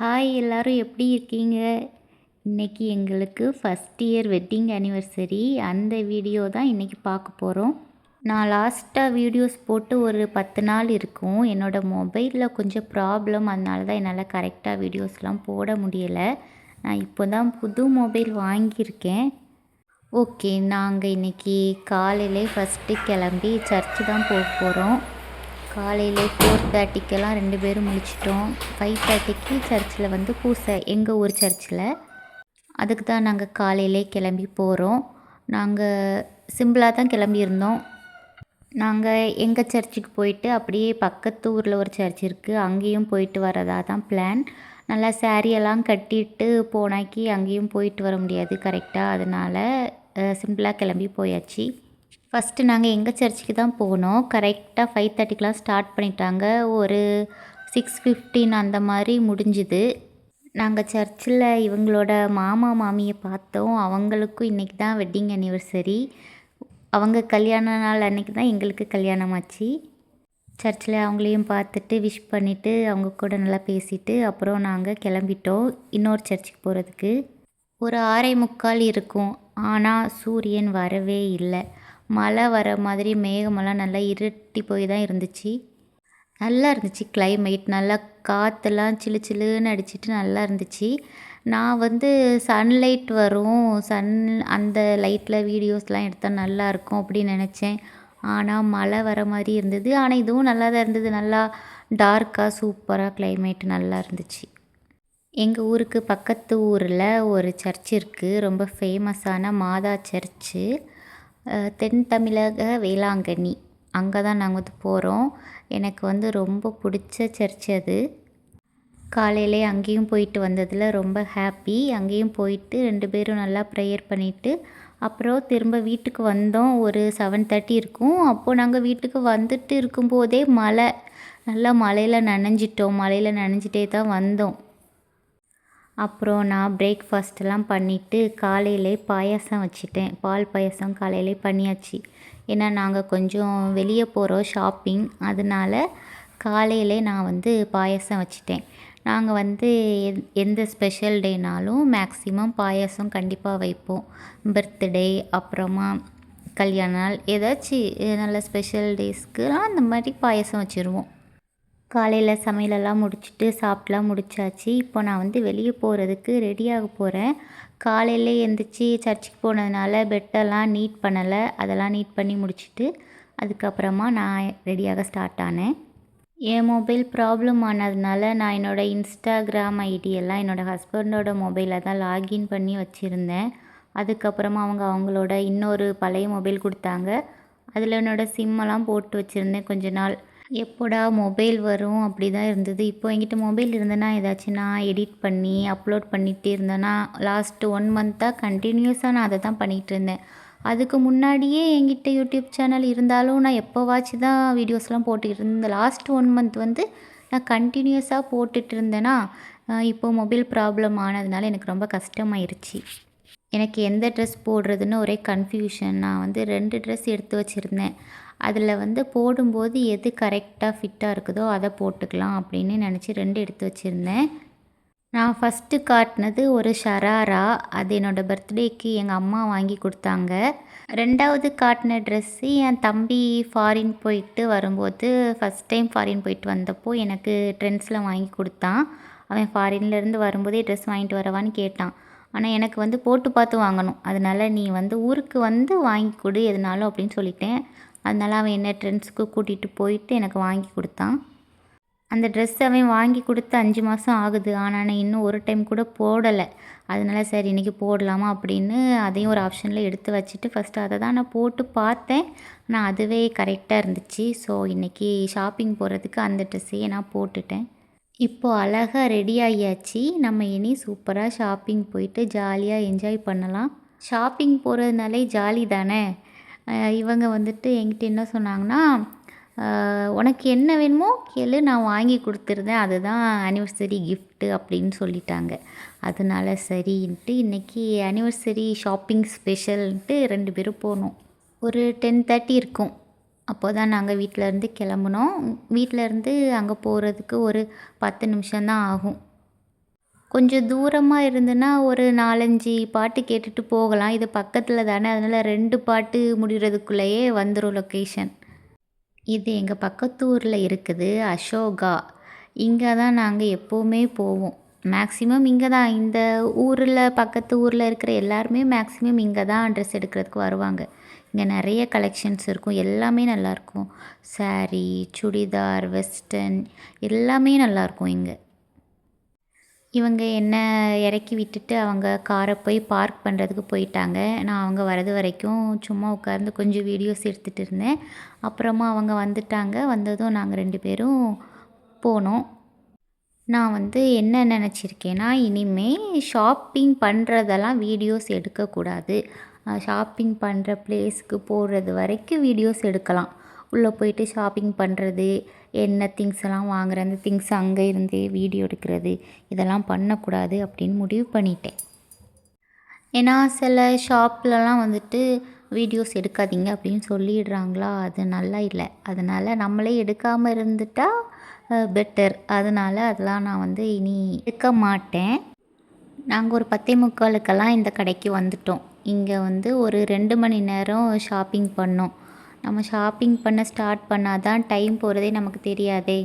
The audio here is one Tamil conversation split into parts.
ஹாய் எல்லாரும் எப்படி இருக்கீங்க? இன்னைக்கு எங்களுக்கு ஃபர்ஸ்ட் இயர் வெட்டிங் ஆனிவர்சரி. அந்த வீடியோ தான் இன்னைக்கு பார்க்க போகிறோம். நான் லாஸ்ட்டாக வீடியோஸ் போட்டு ஒரு 10 நாள் இருக்கும். என்னோடய மொபைலில் கொஞ்சம் ப்ராப்ளம், அதனால தான் என்னால் கரெக்டாக வீடியோஸ்லாம் போட முடியலை. நான் இப்போ தான் புது மொபைல் வாங்கியிருக்கேன். ஓகே, நாங்கள் இன்றைக்கி காலையிலே ஃபஸ்ட்டு கிளம்பி சர்ச்சு தான் போக போகிறோம். காலையிலே 4:30க்கெல்லாம் 2 பேரும் முழிச்சிட்டோம். 5:30க்கு சர்ச்சில் வந்து பூசை, எங்கள் ஊர் சர்ச்சில். அதுக்கு தான் நாங்கள் காலையிலே கிளம்பி போகிறோம். நாங்கள் சிம்பிளாக தான் கிளம்பியிருந்தோம். நாங்கள் எங்கள் சர்ச்சுக்கு போயிட்டு அப்படியே பக்கத்து ஊரில் ஒரு சர்ச் இருக்குது, அங்கேயும் போயிட்டு வரதா தான் பிளான். நல்லா சாரியெல்லாம் கட்டிட்டு போனாக்கி அங்கேயும் போயிட்டு வர முடியாது கரெக்டாக, அதனால் சிம்பிளாக கிளம்பி போயாச்சு. ஃபஸ்ட்டு நாங்கள் எங்கள் சர்ச்சுக்கு தான் போனோம். கரெக்டாக 5:30க்கெலாம் ஸ்டார்ட் பண்ணிட்டாங்க. ஒரு 6:15 அந்த மாதிரி முடிஞ்சுது. நாங்கள் சர்ச்சில் இவங்களோட மாமா மாமியை பார்த்தோம். அவங்களுக்கும் இன்றைக்கி தான் வெட்டிங் ஆனிவர்சரி. அவங்க கல்யாண நாள் அன்றைக்கி தான் எங்களுக்கு கல்யாணம் ஆச்சு. சர்ச்சில் அவங்களையும் பார்த்துட்டு விஷ் பண்ணிவிட்டு அவங்க கூட நல்லா பேசிவிட்டு அப்புறம் நாங்கள் கிளம்பிட்டோம் இன்னொரு சர்ச்சுக்கு போகிறதுக்கு. ஒரு 6:45 இருக்கும். ஆனால் சூரியன் வரவே இல்லை. மழை வர மாதிரி மேகமெல்லாம் நல்லா இருட்டி போய் தான் இருந்துச்சு. நல்லா இருந்துச்சு கிளைமேட், நல்லா காற்றெல்லாம் சிலு சிலுன்னு அடிச்சிட்டு நல்லா இருந்துச்சு. நான் வந்து சன்லைட் வரும், அந்த லைட்டில் வீடியோஸ்லாம் எடுத்தால் நல்லாயிருக்கும் அப்படின்னு நினச்சேன். ஆனால் மழை வர மாதிரி இருந்தது. ஆனால் இதுவும் நல்லா தான் இருந்தது. நல்லா டார்க்காக சூப்பராக கிளைமேட் நல்லா இருந்துச்சு. எங்கள் ஊருக்கு பக்கத்து ஊரில் ஒரு சர்ச் இருக்குது, ரொம்ப ஃபேமஸான மாதா சர்ச்சு. தென் தமிழக வேளாங்கண்ணி, அங்கே தான் நாங்கள் வந்து போகிறோம். எனக்கு வந்து ரொம்ப பிடிச்ச சர்ச் அது. காலையிலே அங்கேயும் போயிட்டு வந்ததில் ரொம்ப ஹாப்பி. அங்கேயும் போயிட்டு 2 பேரும் நல்லா ப்ரேயர் பண்ணிவிட்டு அப்புறம் திரும்ப வீட்டுக்கு வந்தோம். ஒரு 7:30 இருக்கும். அப்போது நாங்கள் வீட்டுக்கு வந்துட்டு இருக்கும்போதே மழை, நல்லா மழையில் நனைஞ்சிட்டோம். மழையில் நனைஞ்சிட்டே தான் வந்தோம். அப்புறம் நான் பிரேக்ஃபாஸ்ட்லாம் பண்ணிவிட்டு காலையிலே பாயாசம் வச்சுட்டேன். பால் பாயாசம் காலையிலே பண்ணியாச்சு. ஏன்னா நாங்கள் கொஞ்சம் வெளியே போகிறோம் ஷாப்பிங், அதனால் காலையிலே நான் வந்து பாயாசம் வச்சுட்டேன். நாங்கள் வந்து எந்த ஸ்பெஷல் டேனாலும் மேக்ஸிமம் பாயாசம் கண்டிப்பாக வைப்போம். பர்த்டே, அப்புறமா கல்யாண நாள், ஏதாச்சும் நல்ல ஸ்பெஷல் டேஸ்க்குலாம் அந்த மாதிரி பாயாசம் வச்சுருவோம். காலையில் சமையலெல்லாம் முடிச்சுட்டு சாப்பிட்லாம் முடிச்சாச்சு. இப்போ நான் வந்து வெளியே போகிறதுக்கு ரெடியாக போகிறேன். காலையில் எழுந்திரிச்சி சர்ச்சுக்கு போனதுனால பெட்டெல்லாம் நீட் பண்ணலை, அதெல்லாம் நீட் பண்ணி முடிச்சுட்டு அதுக்கப்புறமா நான் ரெடியாக ஸ்டார்ட் ஆனேன். என் மொபைல் ப்ராப்ளம் ஆனதுனால நான் என்னோடய இன்ஸ்டாகிராம் ஐடியெல்லாம் என்னோடய ஹஸ்பண்டோட மொபைலில் தான் லாகின் பண்ணி வச்சுருந்தேன். அதுக்கப்புறமா அவங்களோட இன்னொரு பழைய மொபைல் கொடுத்தாங்க. அதில் என்னோடய சிம்மெல்லாம் போட்டு வச்சுருந்தேன் கொஞ்ச நாள். எப்போடா மொபைல் வரும் அப்படி தான் இருந்தது. இப்போ என்கிட்ட மொபைல் இருந்தேன்னா ஏதாச்சும் நான் எடிட் பண்ணி அப்லோட் பண்ணிகிட்டே இருந்தேன்னா, லாஸ்ட்டு 1 மந்த்தாக கண்டினியூஸாக நான் அதை தான் பண்ணிகிட்டு இருந்தேன். அதுக்கு முன்னாடியே என்கிட்ட யூடியூப் சேனல் இருந்தாலும் நான் எப்போவாச்சும் தான் வீடியோஸ்லாம் போட்டுக்கிட்டு இருந்தேன். லாஸ்ட் 1 மந்த் வந்து நான் கண்டினியூஸாக போட்டுட்டு இருந்தேன்னா, இப்போது மொபைல் ப்ராப்ளம் ஆனதுனால எனக்கு ரொம்ப கஷ்டமாயிருச்சு. எனக்கு எந்த ட்ரெஸ் போடுறதுன்னு ஒரே கன்ஃபியூஷன். நான் வந்து 2 ட்ரெஸ் எடுத்து வச்சுருந்தேன். அதில் வந்து போடும்போது எது கரெக்டாக ஃபிட்டாக இருக்குதோ அதை போட்டுக்கலாம் அப்படின்னு நினச்சி 2 எடுத்து வச்சுருந்தேன். நான் ஃபஸ்ட்டு காட்டினது ஒரு ஷராரா, அது என்னோடய பர்த்டேக்கு எங்கள் அம்மா வாங்கி கொடுத்தாங்க. 2வது காட்டின ட்ரெஸ்ஸு என் தம்பி ஃபாரின் போயிட்டு வரும்போது, ஃபஸ்ட் டைம் ஃபாரின் போயிட்டு வந்தப்போ எனக்கு ட்ரெண்ட்ஸில் வாங்கி கொடுத்தான். அவன் ஃபாரின்லேருந்து வரும்போதே ட்ரெஸ் வாங்கிட்டு வரவான்னு கேட்டான். ஆனால் எனக்கு வந்து போட்டு பார்த்து வாங்கணும், அதனால் நீ வந்து ஊருக்கு வந்து வாங்கி கொடு எதுனாலும் அப்படின்னு சொல்லிட்டேன். அதனால் அவன் என்ன ட்ரெண்ட்ஸுக்கு கூட்டிகிட்டு போயிட்டு எனக்கு வாங்கி கொடுத்தான். அந்த ட்ரெஸ் அவன் வாங்கி கொடுத்து 5 மாதம் ஆகுது. ஆனால் நான் இன்னும் ஒரு டைம் கூட போடலை. அதனால் சரி இன்றைக்கி போடலாமா அப்படின்னு அதையும் ஒரு ஆப்ஷனில் எடுத்து வச்சுட்டு ஃபஸ்ட்டு அதை தான் நான் போட்டு பார்த்தேன். ஆனால் அதுவே கரெக்டாக இருந்துச்சு. ஸோ இன்றைக்கி ஷாப்பிங் போகிறதுக்கு அந்த ட்ரெஸ்ஸையே நான் போட்டுட்டேன். இப்போது அழகாக ரெடி ஆகியாச்சு. நம்ம இனி சூப்பராக ஷாப்பிங் போயிட்டு ஜாலியாக என்ஜாய் பண்ணலாம். ஷாப்பிங் போகிறதுனாலே ஜாலி தானே. இவங்க வந்துட்டு என்கிட்ட என்ன சொன்னாங்கன்னா, உனக்கு என்ன வேணுமோ கேளு, நான் வாங்கி கொடுத்துருந்தேன், அதுதான் ஆனிவர்சரி கிஃப்ட்டு அப்படின்னு சொல்லிட்டாங்க. அதனால சரின்ட்டு இன்றைக்கி ஆனிவர்சரி ஷாப்பிங் ஸ்பெஷல்ன்ட்டு 2 பேரும் போனோம். ஒரு 10:30 இருக்கும். அப்போ தான் நாங்கள் வீட்டிலேருந்து கிளம்புனோம். வீட்டிலேருந்து அங்கே போகிறதுக்கு ஒரு 10 நிமிஷம்தான் ஆகும். கொஞ்சம் தூரமாக இருந்துன்னா ஒரு 4-5 பாட்டு கேட்டுட்டு போகலாம். இது பக்கத்தில் தானே, அதனால் 2 பாட்டு முடிகிறதுக்குள்ளேயே வந்துடும் லொக்கேஷன். இது எங்கள் பக்கத்து ஊரில் இருக்குது அசோகா. இங்கே தான் நாங்கள் எப்போவுமே போவோம். மேக்ஸிமம் இங்கே தான், இந்த ஊரில் பக்கத்து ஊரில் இருக்கிற எல்லாருமே மேக்ஸிமம் இங்கே தான் ட்ரெஸ் எடுக்கிறதுக்கு வருவாங்க. இங்கே நிறைய கலெக்ஷன்ஸ் இருக்கும், எல்லாமே நல்லாயிருக்கும். சாரீ, சுடிதார், வெஸ்டர்ன் எல்லாமே நல்லாயிருக்கும் இங்கே. இவங்க என்ன இறக்கி விட்டுட்டு அவங்க காரை போய் பார்க் பண்ணுறதுக்கு போயிட்டாங்க. நான் அவங்க வரது வரைக்கும் சும்மா உட்கார்ந்து கொஞ்சம் வீடியோஸ் எடுத்துகிட்டு இருந்தேன். அப்புறமா அவங்க வந்துட்டாங்க. வந்ததும் நாங்கள் 2 பேரும் போனோம். நான் வந்து என்ன நினச்சிருக்கேன்னா, இனிமே ஷாப்பிங் பண்ணுறதெல்லாம் வீடியோஸ் எடுக்கக்கூடாது. ஷாப்பிங் பண்ணுற ப்ளேஸுக்கு போகிறது வரைக்கும் வீடியோஸ் எடுக்கலாம். உள்ளே போயிட்டு ஷாப்பிங் பண்ணுறது, என்ன திங்ஸ் எல்லாம் வாங்குகிறேன், அந்த திங்ஸ் அங்கே இருந்து வீடியோ எடுக்கிறது, இதெல்லாம் பண்ணக்கூடாது அப்படின்னு முடிவு பண்ணிட்டேன். ஏன்னா சில ஷாப்லலாம் வந்துட்டு வீடியோஸ் எடுக்காதீங்க அப்படின்னு சொல்லிடுறாங்களா, அது நல்லா இல்லை. அதனால் நம்மளே எடுக்காமல் இருந்துட்டால் பெட்டர். அதனால் அதெல்லாம் நான் வந்து இனி எடுக்க மாட்டேன். நாங்கள் ஒரு 10:45க்கெல்லாம் இந்த கடைக்கு வந்துட்டோம். இங்கே வந்து ஒரு 2 மணி நேரம் ஷாப்பிங் பண்ணோம். நம்ம ஷாப்பிங் பண்ண ஸ்டார்ட் பண்ணால் தான் டைம் போகிறதே நமக்கு தெரியாதே.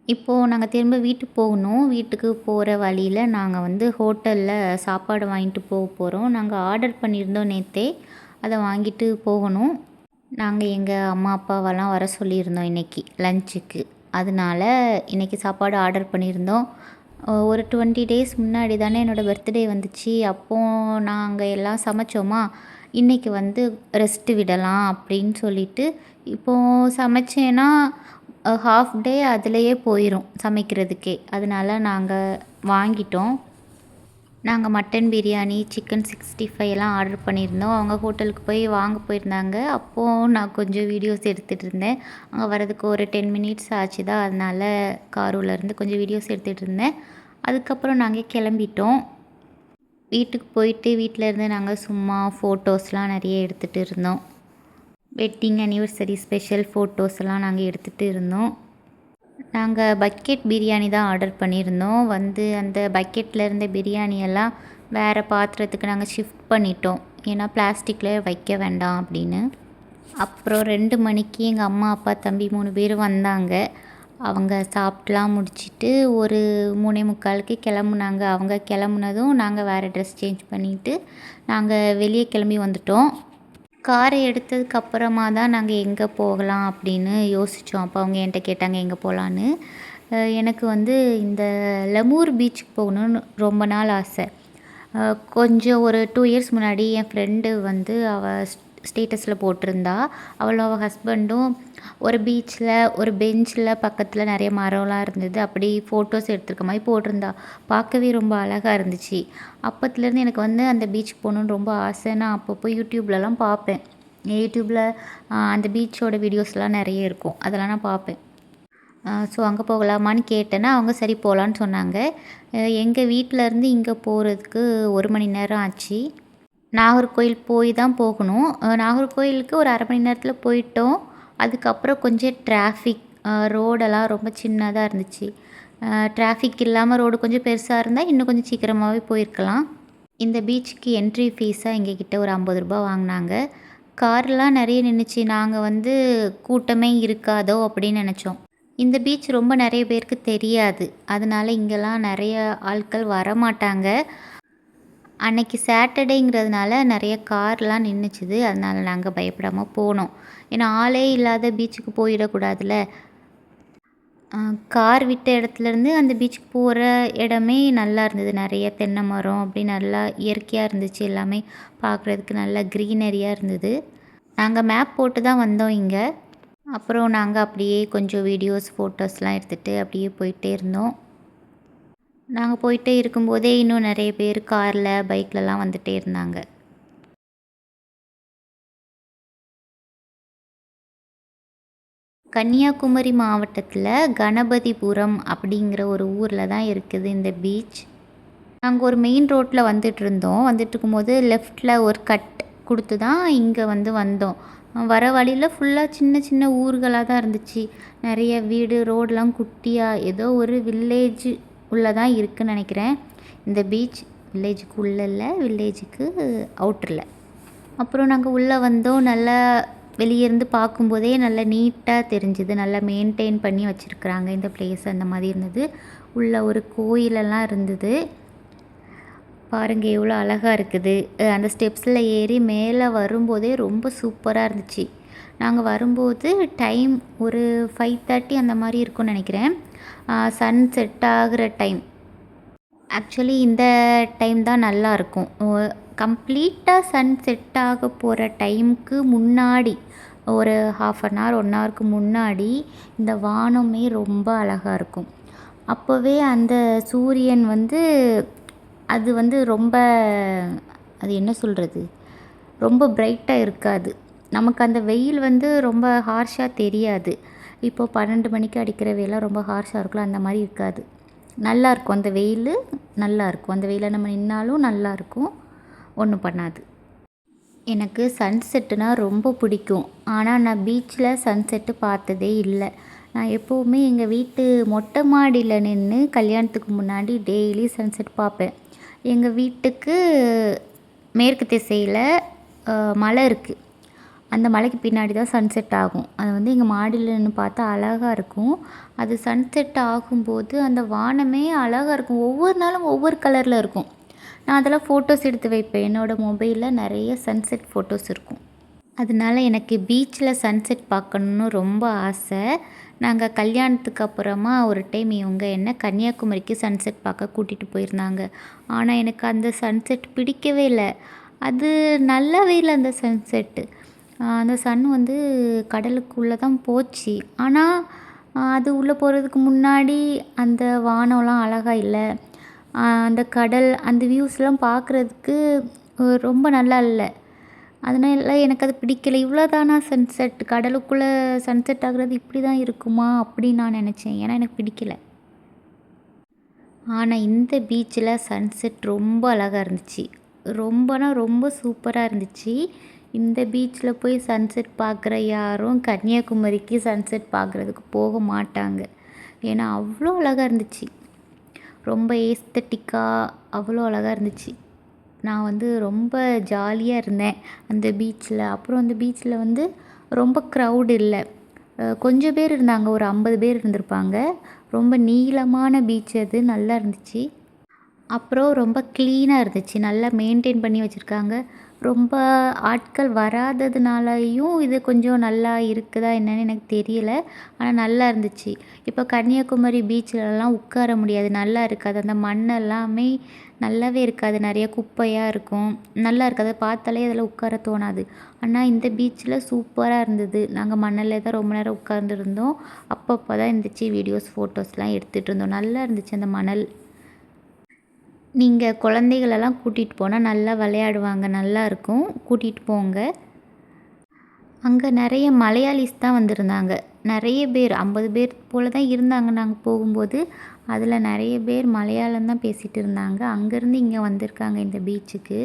இப்போது நாங்கள் திரும்ப வீட்டுக்கு போகணும். வீட்டுக்கு போகிற வழியில் நாங்கள் வந்து ஹோட்டலில் சாப்பாடு வாங்கிட்டு போகிறோம். நாங்கள் ஆர்டர் பண்ணியிருந்தோம் நேற்றே, அதை வாங்கிட்டு போகணும். நாங்கள் எங்கள் அம்மா அப்பாவெல்லாம் வர சொல்லியிருந்தோம் இன்றைக்கி லஞ்சுக்கு. அதனால் இன்றைக்கி சாப்பாடு ஆர்டர் பண்ணியிருந்தோம். ஒரு 20 டேஸ் முன்னாடி தானே என்னோடய பர்த்டே வந்துச்சு. அப்போது நாங்கள் எல்லாம் சமைச்சோமா, இன்றைக்கி வந்து ரெஸ்ட்டு விடலாம் அப்படின்னு சொல்லிவிட்டு, இப்போது சமைச்சேன்னா ஹாஃப் டே அதிலையே போயிடும் சமைக்கிறதுக்கே. அதனால் நாங்கள் வாங்கிட்டோம். நாங்கள் மட்டன் பிரியாணி, சிக்கன் 65 எல்லாம் ஆர்டர் பண்ணியிருந்தோம். அவங்க ஹோட்டலுக்கு போய் வாங்க போயிருந்தாங்க. அப்போது நான் கொஞ்சம் வீடியோஸ் எடுத்துகிட்டு இருந்தேன். அங்கே வரதுக்கு ஒரு 10 மினிட்ஸ் ஆச்சு தான். அதனால் காருலேருந்து கொஞ்சம் வீடியோஸ் எடுத்துகிட்டு இருந்தேன். அதுக்கப்புறம் நாங்கள் கிளம்பிட்டோம். வீட்டுக்கு போயிட்டு வீட்டில் இருந்து நாங்கள் சும்மா ஃபோட்டோஸ்லாம் நிறைய எடுத்துகிட்டு இருந்தோம். வெட்டிங் அனிவர்சரி ஸ்பெஷல் ஃபோட்டோஸ்லாம் நாங்கள் எடுத்துகிட்டு இருந்தோம். நாங்கள் பக்கெட் பிரியாணி தான் ஆர்டர் பண்ணியிருந்தோம். வந்து அந்த பக்கெட்டில் இருந்த பிரியாணியெல்லாம் வேறு பாத்திரத்துக்கு நாங்கள் ஷிஃப்ட் பண்ணிட்டோம். ஏன்னா பிளாஸ்டிக்கில் வைக்க வேண்டாம் அப்படின்னு. அப்புறம் 2 மணிக்கு எங்கள் அம்மா அப்பா தம்பி 3 பேர் வந்தாங்க. அவங்க சாப்பிட்லாம் முடிச்சுட்டு ஒரு 3:45க்கு கிளம்புனாங்க. அவங்க கிளம்புனதும் நாங்கள் வேறு ட்ரெஸ் சேஞ்ச் பண்ணிவிட்டு நாங்கள் வெளியே கிளம்பி வந்துட்டோம். காரை எடுத்ததுக்கு அப்புறமா தான் நாங்கள் எங்கே போகலாம் அப்படின்னு யோசித்தோம். அப்போ அவங்க என்கிட்ட கேட்டாங்க எங்கே போகலான்னு. எனக்கு வந்து இந்த லெமூர் பீச்சுக்கு போகணுன்னு ரொம்ப நாள் ஆசை. கொஞ்சம் ஒரு 2 இயர்ஸ் முன்னாடி என் ஃப்ரெண்டு வந்து அவள் ஸ்டேட்டஸில் போட்டிருந்தா. அவள் ஹஸ்பண்டும் ஒரு பீச்சில் ஒரு பெஞ்சில் பக்கத்தில் நிறைய மரம்லாம் இருந்தது. அப்படி ஃபோட்டோஸ் எடுத்துருக்க மாதிரி போட்டிருந்தா. பார்க்கவே ரொம்ப அழகாக இருந்துச்சு. அப்போத்துலேருந்து எனக்கு வந்து அந்த பீச்சுக்கு போகணுன்னு ரொம்ப ஆசை. நான் அப்பப்போ யூடியூப்லலாம் பார்ப்பேன். யூடியூப்பில் அந்த பீச்சோட வீடியோஸ்லாம் நிறைய இருக்கும், அதெல்லாம் நான் பார்ப்பேன். ஸோ அங்கே போகலாமான்னு கேட்டேன்னா அவங்க சரி போகலான்னு சொன்னாங்க. எங்கள் வீட்டிலேருந்து இங்கே போகிறதுக்கு 1 மணி நேரம் ஆச்சு. நாகர்கோயில் போய் தான் போகணும். நாகர்கோயிலுக்கு ஒரு 1/2 மணி நேரத்தில் போயிட்டோம். அதுக்கப்புறம் கொஞ்சம் டிராஃபிக், ரோடெல்லாம் ரொம்ப சின்னதாக இருந்துச்சு. டிராஃபிக் இல்லாமல் ரோடு கொஞ்சம் பெருசாக இருந்தால் இன்னும் கொஞ்சம் சீக்கிரமாகவே போயிருக்கலாம். இந்த பீச்சுக்கு என்ட்ரி ஃபீஸாக எங்ககிட்ட ஒரு 50 ரூபா வாங்கினாங்க. கார்லாம் நிறைய நின்றுச்சு. நாங்கள் வந்து கூட்டமே இருக்காதோ அப்படின்னு நினச்சோம். இந்த பீச் ரொம்ப நிறைய பேருக்கு தெரியாது. அதனால இங்கெல்லாம் நிறைய ஆட்கள் வரமாட்டாங்க. அன்னைக்கு சாட்டர்டேங்கிறதுனால நிறைய கார்லாம் நின்றுச்சுது. அதனால் நாங்கள் பயப்படாமல் போனோம். ஏன்னா ஆளே இல்லாத பீச்சுக்கு போயிடக்கூடாதுல்ல. கார் விட்ட இடத்துலேருந்து அந்த பீச்சுக்கு போகிற இடமே நல்லா இருந்தது. நிறைய தென்னை மரம் அப்படி நல்லா இயற்கையாக இருந்துச்சு. எல்லாமே பார்க்குறதுக்கு நல்லா க்ரீனரியாக இருந்தது. நாங்கள் மேப் போட்டு தான் வந்தோம் இங்கே. அப்புறம் நாங்கள் அப்படியே கொஞ்சம் வீடியோஸ் ஃபோட்டோஸ்லாம் எடுத்துகிட்டு அப்படியே போயிட்டே இருந்தோம். நாங்கள் போயிட்டே இருக்கும்போதே இன்னும் நிறைய பேர் காரில் பைக்லலாம் வந்துகிட்டே இருந்தாங்க. கன்னியாகுமரி மாவட்டத்தில் கணபதிபுரம் அப்படிங்கிற ஒரு ஊரில் தான் இருக்குது இந்த பீச். நாங்கள் ஒரு மெயின் ரோட்டில் வந்துட்டு இருக்கும்போது லெஃப்டில் ஒரு கட் கொடுத்து தான் இங்கே வந்தோம். வர வழியில் ஃபுல்லாக சின்ன சின்ன ஊர்களாக தான் இருந்துச்சு. நிறைய வீடு, ரோடெலாம் குட்டியாக ஏதோ ஒரு வில்லேஜ் உள்ளே தான் இருக்குதுன்னு நினைக்கிறேன். இந்த பீச் வில்லேஜுக்கு உள்ளே இல்லை, வில்லேஜுக்கு அவுட்டரில். அப்புறம் நாங்கள் உள்ளே வந்தோம். நல்லா வெளியே இருந்து பார்க்கும்போதே நல்லா நீட்டாக தெரிஞ்சுது. நல்லா மெயின்டைன் பண்ணி வச்சுருக்குறாங்க இந்த பிளேஸ். அந்த மாதிரி இருந்தது. உள்ள ஒரு கோயிலெல்லாம் இருந்தது. பாருங்கள் எவ்வளோ அழகாக இருக்குது. அந்த ஸ்டெப்ஸில் ஏறி மேலே வரும்போதே ரொம்ப சூப்பராக இருந்துச்சு. நாங்கள் வரும்போது டைம் ஒரு 5:30 அந்த மாதிரி இருக்கும்னு நினைக்கிறேன். சன் செட் ஆகிற டைம். ஆக்சுவலி இந்த டைம் தான் நல்லாயிருக்கும். கம்ப்ளீட்டாக சன் செட் ஆக போகிற டைமுக்கு முன்னாடி ஒரு 1/2 hour 1 hourக்கு முன்னாடி இந்த வானமே ரொம்ப அழகாக இருக்கும். அப்போவே அந்த சூரியன் அது ரொம்ப அது என்ன சொல்கிறது, ரொம்ப பிரைட்டாக இருக்காது. நமக்கு அந்த வெயில் ரொம்ப ஹார்ஷாக தெரியாது. இப்போது 12 மணிக்கு அடிக்கிற வெயிலாம் ரொம்ப ஹார்ஷாக இருக்குல்ல, அந்த மாதிரி இருக்காது. நல்லாயிருக்கும் அந்த வெயில். நல்லாயிருக்கும் அந்த வெயிலில் நம்ம நின்னாலும் நல்லாயிருக்கும், ஒன்றும் பண்ணாது. எனக்கு சன்செட்டுனா ரொம்ப பிடிக்கும். ஆனால் நான் பீச்சில் சன்செட்டு பார்த்ததே இல்லை. நான் எப்போவுமே எங்கள் வீட்டு மொட்டை மாடியில் நின்று கல்யாணத்துக்கு முன்னாடி டெய்லி சன்செட் பார்ப்பேன். எங்கள் வீட்டுக்கு மேற்கு திசையில் மலை இருக்குது. அந்த மலைக்கு பின்னாடி தான் சன்செட் ஆகும். அது எங்கள் மாடியில் நின்று பார்த்தா அழகாக இருக்கும். அது சன்செட் ஆகும்போது அந்த வானமே அழகாக இருக்கும். ஒவ்வொரு நாளும் ஒவ்வொரு கலரில் இருக்கும். நான் அதெல்லாம் ஃபோட்டோஸ் எடுத்து வைப்பேன். என்னோடய மொபைலில் நிறைய சன்செட் ஃபோட்டோஸ் இருக்கும். அதனால எனக்கு பீச்சில் சன்செட் பார்க்கணுன்னு ரொம்ப ஆசை. நாங்கள் கல்யாணத்துக்கு அப்புறமா ஒரு டைம் இவங்க என்ன கன்னியாகுமரிக்கு சன்செட் பார்க்க கூட்டிகிட்டு போயிருந்தாங்க. ஆனால் எனக்கு அந்த சன்செட் பிடிக்கவே இல்லை. அது நல்லாவே இல்லை அந்த சன்செட்டு. அந்த சன் கடலுக்குள்ளே தான் போச்சு. ஆனால் அது உள்ளே போகிறதுக்கு முன்னாடி அந்த வானம்லாம் அழகாக இல்லை. அந்த கடல் அந்த வியூஸ்லாம் பார்க்குறதுக்கு ரொம்ப நல்லா இல்லை. அதனால எனக்கு அது பிடிக்கலை. இவ்வளோதானா சன்செட், கடலுக்குள்ளே சன்செட் ஆகுறது இப்படி தான் இருக்குமா அப்படின்னு நான் நினச்சேன். ஏன்னா எனக்கு பிடிக்கலை. ஆனால் இந்த பீச்சில் சன்செட் ரொம்ப அழகாக இருந்துச்சு. ரொம்பனா ரொம்ப சூப்பராக இருந்துச்சு. இந்த பீச்சில் போய் சன்செட் பார்க்குற யாரும் கன்னியாகுமரிக்கு சன்செட் பார்க்குறதுக்கு போக மாட்டாங்க. ஏன்னா அவ்வளோ அழகாக இருந்துச்சு. ரொம்ப ஏஸ்தட்டிக்காக அவ்வளோ அழகாக இருந்துச்சு. நான் ரொம்ப ஜாலியாக இருந்தேன் அந்த பீச்சில். அப்புறம் அந்த பீச்சில் ரொம்ப க்ரௌட் இல்லை. கொஞ்சம் பேர் இருந்தாங்க. ஒரு 50 பேர் இருந்திருப்பாங்க. ரொம்ப நீளமான பீச் அது. நல்லா இருந்துச்சு. அப்புறம் ரொம்ப க்ளீனாக இருந்துச்சு. நல்லா மெயின்டைன் பண்ணி வச்சுருக்காங்க. ரொம்ப ஆட்கள் வராததுனாலையும் இது கொஞ்சம் நல்லா இருக்குதா என்னன்னு எனக்கு தெரியல. ஆனால் நல்லா இருந்துச்சு. இப்போ கன்னியாகுமரி பீச்சிலலாம் உட்கார முடியாது. நல்லா இருக்காது. அந்த மண்ணெல்லாமே நல்லாவே இருக்காது. நிறைய குப்பையாக இருக்கும். நல்லா இருக்காது. அதை பார்த்தாலே அதில் உட்கார தோணாது. ஆனால் இந்த பீச்சில் சூப்பராக இருந்தது. நாங்கள் மண்ணில் தான் ரொம்ப நேரம் உட்கார்ந்துருந்தோம். அப்பப்போ தான் இருந்துச்சு வீடியோஸ் ஃபோட்டோஸ்லாம் எடுத்துகிட்டு இருந்தோம். நல்லா இருந்துச்சு அந்த மணல். நீங்கள் குழந்தைகளெல்லாம் கூட்டிகிட்டு போனால் நல்லா விளையாடுவாங்க. நல்லாயிருக்கும். கூட்டிகிட்டு போங்க. அங்கே நிறைய மலையாளிஸ் தான் வந்திருந்தாங்க. நிறைய பேர் 50 பேர் போல் தான் இருந்தாங்க நாங்கள் போகும்போது. அதில் நிறைய பேர் மலையாளம் தான் பேசிகிட்டு இருந்தாங்க. அங்கேருந்து இங்கே வந்திருக்காங்க இந்த பீச்சுக்கு.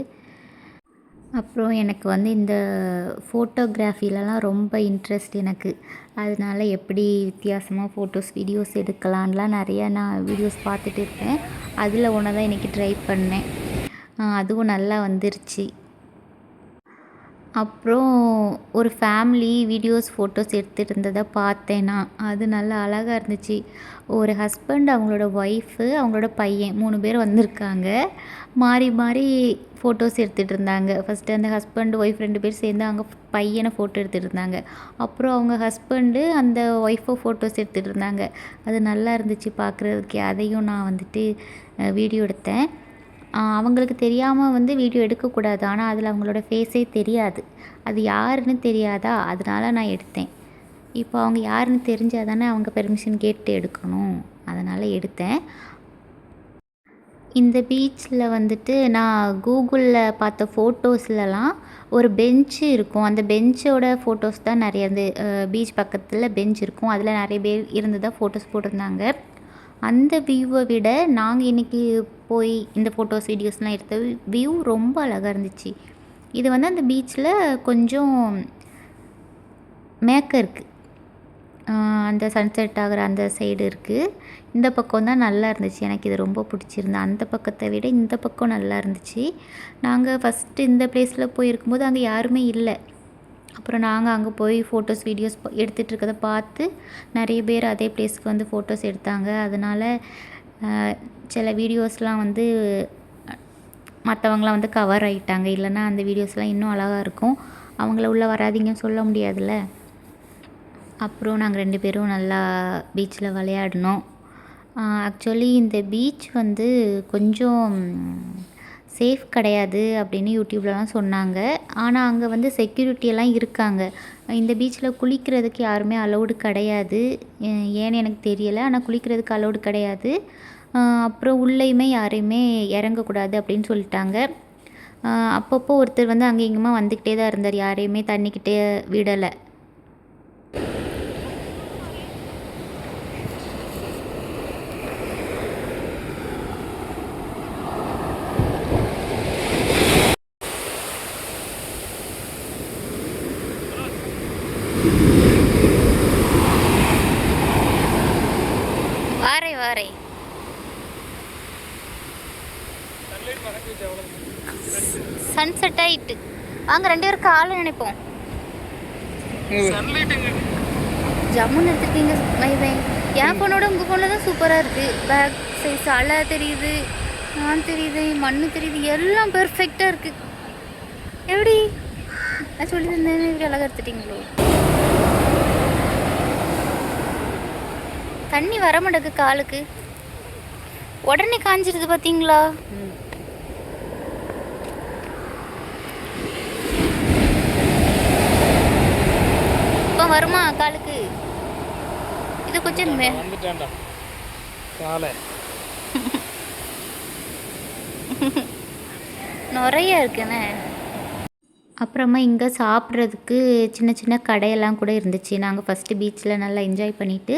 அப்புறம் எனக்கு இந்த ஃபோட்டோகிராஃபிலலாம் ரொம்ப இன்ட்ரெஸ்ட் எனக்கு. அதனால எப்படி வித்தியாசமாக ஃபோட்டோஸ் வீடியோஸ் எடுக்கலான்லாம் நிறையா நான் வீடியோஸ் பார்த்துட்டு இருப்பேன். அதில் ஒன்று தான் இன்றைக்கி ட்ரை பண்ணேன். அதுவும் நல்லா வந்துருச்சு. அப்புறம் ஒரு ஃபேமிலி வீடியோஸ் ஃபோட்டோஸ் எடுத்துகிட்டு இருந்ததை பார்த்தேன் நான். அது நல்லா அழகாக இருந்துச்சு. ஒரு ஹஸ்பண்ட், அவங்களோட ஒய்ஃபு, அவங்களோட பையன் 3 பேர் வந்திருக்காங்க. மாறி மாறி ஃபோட்டோஸ் எடுத்துகிட்டு இருந்தாங்க. ஃபஸ்ட்டு அந்த ஹஸ்பண்ட் ஒய்ஃப் 2 பேர் சேர்ந்து அவங்க பையனை ஃபோட்டோ எடுத்துகிட்டு இருந்தாங்க. அப்புறம் அவங்க ஹஸ்பண்டு அந்த ஒய்ஃபை ஃபோட்டோஸ் எடுத்துகிட்டு இருந்தாங்க. அது நல்லா இருந்துச்சு பார்க்குறதுக்கே. அதையும் நான் வீடியோ எடுத்தேன். அவங்களுக்கு தெரியாமல் வீடியோ எடுக்கக்கூடாது. ஆனால் அதில் அவங்களோட ஃபேஸே தெரியாது. அது யாருன்னு தெரியாதா, அதனால் நான் எடுத்தேன். இப்போ அவங்க யாருன்னு தெரிஞ்சால் தானே அவங்க பெர்மிஷன் கேட்டு எடுக்கணும். அதனால் எடுத்தேன். இந்த பீச்சில் நான் கூகுளில் பார்த்த ஃபோட்டோஸ்லலாம் ஒரு பெஞ்சு இருக்கும். அந்த பெஞ்சோட ஃபோட்டோஸ் தான் நிறைய பீச் பக்கத்தில் பெஞ்ச் இருக்கும். அதில் நிறைய பேர் இருந்து தான் ஃபோட்டோஸ் போட்டிருந்தாங்க. அந்த வியூவை விட நாங்கள் இன்றைக்கி போய் இந்த ஃபோட்டோஸ் வீடியோஸ்லாம் எடுத்த வியூ ரொம்ப அழகாக இருந்துச்சு. இது அந்த பீச்சில் கொஞ்சம் மேக்க இருக்குது. அந்த சன்செட் ஆகிற அந்த சைடு இருக்குது. இந்த பக்கம் தான் நல்லா இருந்துச்சு. எனக்கு இது ரொம்ப பிடிச்சிருந்து. அந்த பக்கத்தை விட இந்த பக்கம் நல்லா இருந்துச்சு. நாங்கள் ஃபஸ்ட்டு இந்த ப்ளேஸில் போயிருக்கும்போது அங்கே யாருமே இல்லை. அப்புறம் நாங்கள் அங்கே போய் ஃபோட்டோஸ் வீடியோஸ் எடுத்துகிட்டு இருக்கிறத பார்த்து நிறைய பேர் அதே ப்ளேஸ்க்கு வந்து ஃபோட்டோஸ் எடுத்தாங்க. அதனால் சில வீடியோஸ்லாம் வந்து மற்றவங்களாம் வந்து கவர் ஆகிட்டாங்க. இல்லைன்னா அந்த வீடியோஸ்லாம் இன்னும் அழகாக இருக்கும். அவங்கள உள்ளே வராதிங்கன்னு சொல்ல முடியாதுல்ல. அப்புறம் நாங்கள் 2 பேரும் நல்லா பீச்சில் விளையாடினோம். ஆக்சுவலி இந்த பீச் வந்து கொஞ்சம் சேஃப் கிடையாது அப்படின்னு யூடியூப்லலாம் சொன்னாங்க. ஆனால் அங்கே வந்து செக்யூரிட்டியெல்லாம் இருக்காங்க. இந்த பீச்சில் குளிக்கிறதுக்கு யாருமே அலௌடு கிடையாது. ஏன்னு எனக்கு தெரியலை. ஆனால் குளிக்கிறதுக்கு அலௌடு கிடையாது. அப்புறம் உள்ளேயுமே யாரையுமே இறங்கக்கூடாது அப்படின்னு சொல்லிட்டாங்க. அப்பப்போ ஒருத்தர் வந்து அங்கே இங்கேயுமா வந்துக்கிட்டே தான் இருந்தார். யாரையுமே தண்ணிக்கிட்டே விடலை. வாரே சன்செட் ஆயிட்டு வாங்க 2 பேரும் காலை நினைப்போம். ஜம்முன்னு எடுத்துருக்கீங்க மைவை. என் ஃபோனோட உங்கள் ஃபோனில் தான் சூப்பராக இருக்குது. பேக் சைஸ் அலை தெரியுது, நான் தெரியுது, மண் தெரியுது, எல்லாம் பெர்ஃபெக்டாக இருக்குது. எப்படி நான் சொல்லி தந்தேன் இப்படி அழகாக எடுத்துட்டிங்களோ? தண்ணி வர மாட்டேங்குது காலுக்கு, உடனே காஞ்சிருது பார்த்தீங்களா? இப்போ வருமா காலுக்கு? இது கொஞ்சம் நிறைய இருக்குண்ணே. அப்புறமா இங்கே சாப்பிட்றதுக்கு சின்ன சின்ன கடையெல்லாம் கூட இருந்துச்சு. நாங்கள் ஃபஸ்ட்டு பீச்சில் நல்லா என்ஜாய் பண்ணிவிட்டு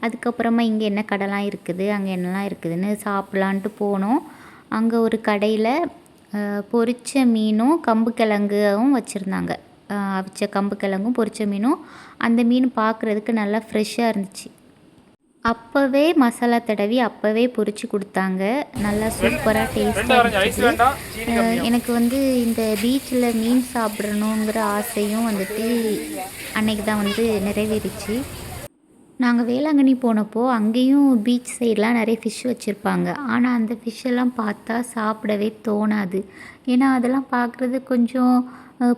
அதுக்கப்புறமா இங்கே என்ன கடைலாம் இருக்குது, அங்கே என்னெல்லாம் இருக்குதுன்னு சாப்பிட்லான்ட்டு போனோம். அங்கே ஒரு கடையில் பொரிச்ச மீனும் கம்பு கிழங்கும் வச்சுருந்தாங்க. அவிச்ச கம்பு கிழங்கும் பொரிச்ச மீனும். அந்த மீன் பார்க்குறதுக்கு நல்லா ஃப்ரெஷ்ஷாக இருந்துச்சு. அப்போவே மசாலா தடவி அப்போவே பொரிச்சு கொடுத்தாங்க. நல்லா சூப்பராக டேஸ்ட்டாக இருந்துச்சு. எனக்கு வந்து இந்த பீச்சில் மீன் சாப்பிடணுங்கிற ஆசையும் வந்துட்டு அன்னைக்கு தான் வந்து நிறைவேறிச்சு. நாங்கள் வேளாங்கண்ணி போனப்போ அங்கேயும் பீச் சைடெலாம் நிறைய ஃபிஷ் வச்சுருப்பாங்க. ஆனால் அந்த ஃபிஷ்ஷெல்லாம் பார்த்தா சாப்பிடவே தோணாது. ஏன்னா அதெல்லாம் பார்க்குறது கொஞ்சம்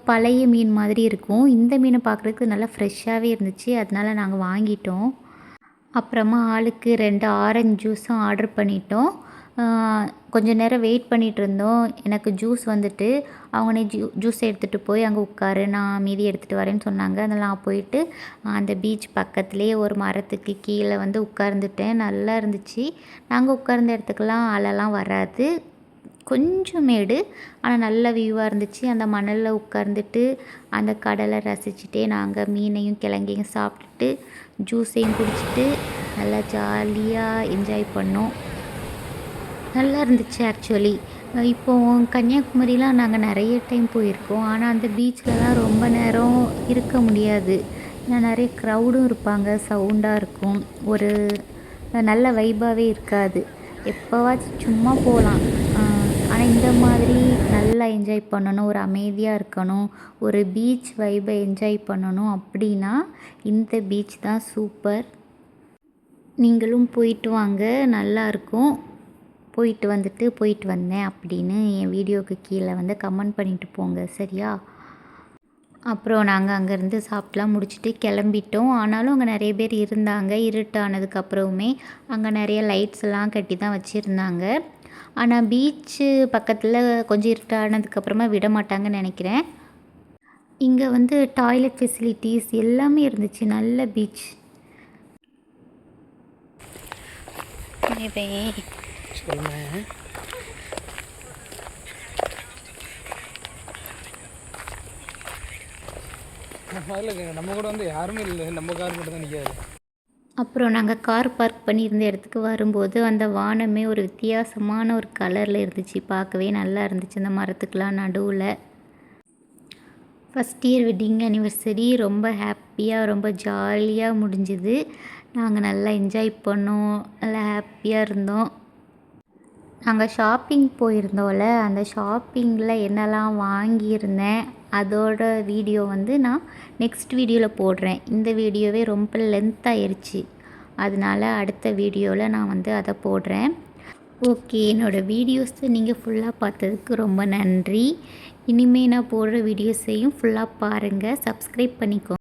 பழைய மீன் மாதிரி இருக்கும். இந்த மீனை பார்க்குறதுக்கு நல்லா ஃப்ரெஷ்ஷாகவே இருந்துச்சு. அதனால நாங்கள் வாங்கிட்டோம். அப்புறமா ஆளுக்கு 2 ஆரஞ்சு ஜூஸும் ஆர்டர் பண்ணிட்டோம். கொஞ்சம் நேரம் வெயிட் பண்ணிகிட்டு இருந்தோம். எனக்கு ஜூஸ் வந்துட்டு அவங்களே ஜூஸ் எடுத்துகிட்டு போய் அங்கே உட்காரு, நான் மீதி எடுத்துகிட்டு வரேன்னு சொன்னாங்க. அதனால் நான் போயிட்டு அந்த பீச் பக்கத்துலேயே ஒரு மரத்துக்கு கீழே வந்து உட்கார்ந்துட்டேன். நல்லா இருந்துச்சு. நாங்கள் உட்கார்ந்த இடத்துக்கெல்லாம் அலைலாம் வராது, கொஞ்சம் மேடு, ஆனால் நல்ல வியூவாக இருந்துச்சு. அந்த மணலில் உட்கார்ந்துட்டு அந்த கடலை ரசிச்சுட்டே நாங்கள் மீனையும் கிழங்கையும் சாப்பிட்டுட்டு ஜூஸையும் குடிச்சிட்டு நல்லா ஜாலியாக என்ஜாய் பண்ணோம். நல்லா இருந்துச்சு ஆக்சுவலி. இப்போது கன்னியாகுமரிலாம் நாங்கள் நிறைய டைம் போயிருக்கோம். ஆனால் அந்த பீச்சிலலாம் ரொம்ப நேரம் இருக்க முடியாது. ஏன்னா நிறைய க்ரௌடும் இருப்பாங்க, சவுண்டாக இருக்கும், ஒரு நல்ல வைபாகவே இருக்காது. எப்போவாச்சும் சும்மா போகலாம். ஆனால் இந்த மாதிரி நல்லா என்ஜாய் பண்ணணும், ஒரு அமைதியாக இருக்கணும், ஒரு பீச் வைபை என்ஜாய் பண்ணணும் அப்படின்னா இந்த பீச் தான் சூப்பர். நீங்களும் போயிட்டு வாங்க, நல்லாயிருக்கும். போயிட்டு வந்தேன் அப்படின்னு என் வீடியோவுக்கு கீழே வந்து கமெண்ட் பண்ணிவிட்டு போங்க, சரியா? அப்புறம் நாங்கள் அங்கேருந்து சாப்பிட்லாம் முடிச்சுட்டு கிளம்பிட்டோம். ஆனாலும் அங்கே நிறைய பேர் இருந்தாங்க. இருட்டானதுக்கப்புறமே அங்கே நிறைய லைட்ஸ் எல்லாம் கட்டி தான் வச்சுருந்தாங்க. ஆனால் பீச்சு பக்கத்தில் கொஞ்சம் இருட்டானதுக்கப்புறமா விட மாட்டாங்கன்னு நினைக்கிறேன். இங்கே வந்து டாய்லெட் ஃபெசிலிட்டிஸ் எல்லாமே இருந்துச்சு. நல்ல பீச். நம்ம கூட வந்து யாருமே இல்லை, நம்ம கார் மட்டும் தான் நிற்காது. அப்புறம் நாங்கள் கார் பார்க் பண்ணியிருந்த இடத்துக்கு வரும்போது அந்த வானமே ஒரு வித்தியாசமான ஒரு கலரில் இருந்துச்சு. பார்க்கவே நல்லா இருந்துச்சு அந்த மரத்துக்கெலாம் நடுவில். ஃபஸ்ட் இயர் வெட்டிங் அனிவர்சரி ரொம்ப ஹாப்பியாக ரொம்ப ஜாலியாக முடிஞ்சுது. நாங்கள் நல்லா என்ஜாய் பண்ணோம், நல்லா ஹாப்பியாக இருந்தோம். நாங்கள் ஷாப்பிங் போயிருந்தோம்ல, அந்த ஷாப்பிங்கில் என்னெல்லாம் வாங்கியிருந்தேன் அதோட வீடியோ வந்து நான் நெக்ஸ்ட் வீடியோவில் போடுறேன். இந்த வீடியோவே ரொம்ப லென்த் ஆயிருச்சு, அதனால அடுத்த வீடியோவில் நான் வந்து அதை போடுறேன். ஓகே, என்னோடய வீடியோஸை நீங்கள் ஃபுல்லாக பார்த்ததுக்கு ரொம்ப நன்றி. இனிமேல் நான் போடுற வீடியோஸையும் ஃபுல்லாக பாருங்கள், சப்ஸ்கிரைப் பண்ணிக்கோங்க.